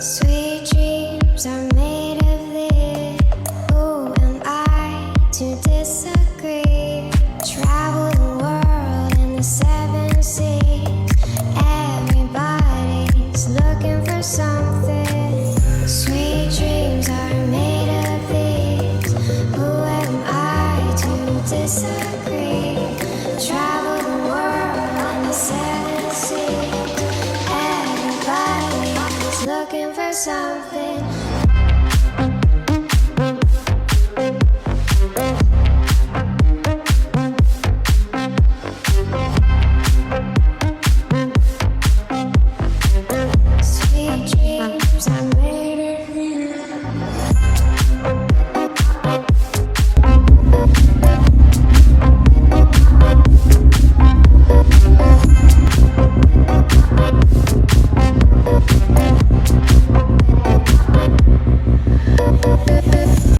Sweet dreams are made of this. Who am I to disagree? Travel the world in the 7 seas. Everybody's looking for something. Sweet dreams are made of these. Who am I to disagree? Travel the world in the 7 seas. Everybody's looking for something.